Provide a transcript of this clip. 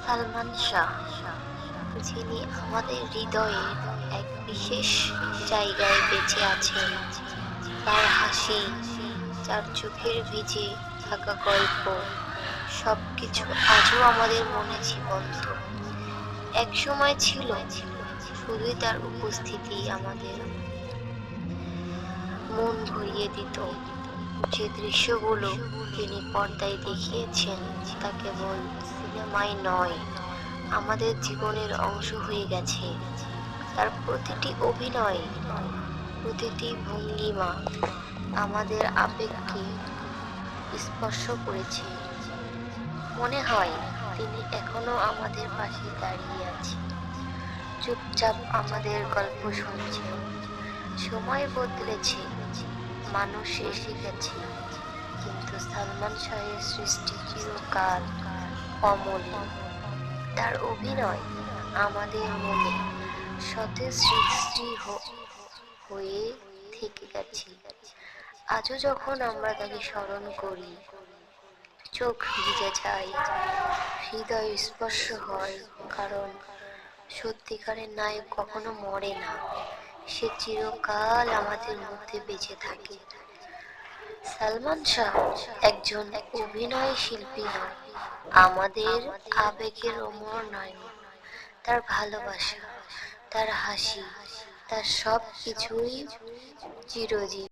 সালমান শাহ, যিনি আমাদের হৃদয়ে এক বিশেষ জায়গায় বেঁচে আছেন। তার হাসি, তার চোখের ভিজে থাকা গল্প, সবকিছু আজও আমাদের মনে জীবন্ত। এক সময় ছিল শুধুই তার উপস্থিতি আমাদের মন ভরিয়ে দিত। যে দৃশ্যগুলো তিনি পর্দায় দেখিয়েছেন তা কেবল সিনেমায় নয়, আমাদের জীবনের অংশ হয়ে গেছে। তার প্রতিটি অভিনয়, প্রতিটি ভঙ্গিমা আমাদের আবেগকে স্পর্শ করেছে। মনে হয় তিনি এখনো আমাদের পাশে দাঁড়িয়ে আছে, চুপচাপ আমাদের গল্প শুনছে। সময় বদলেছে, মানুষ এসে গেছে, কিন্তু সালমান শাহের সৃষ্টি চিরকাল অমলিন। তার অভিনয় আমাদের মনে সতেজ সৃষ্টি হয়ে থেকে গেছে। আজও যখন আমরা তাকে স্মরণ করি, চোখ ভিজে যায়, হৃদয় স্পর্শ হয়, কারণ সত্যিকারের নায়ক কখনো মরে না, সে চিরকাল আমাদের মধ্যে বেঁচে থাকে। সালমান শাহ একজন অভিনয় শিল্পী নয়, আমাদের আবেগের অমর নায়ক। তার ভালোবাসা, তার হাসি, তার সব কিছুই চিরজীবী।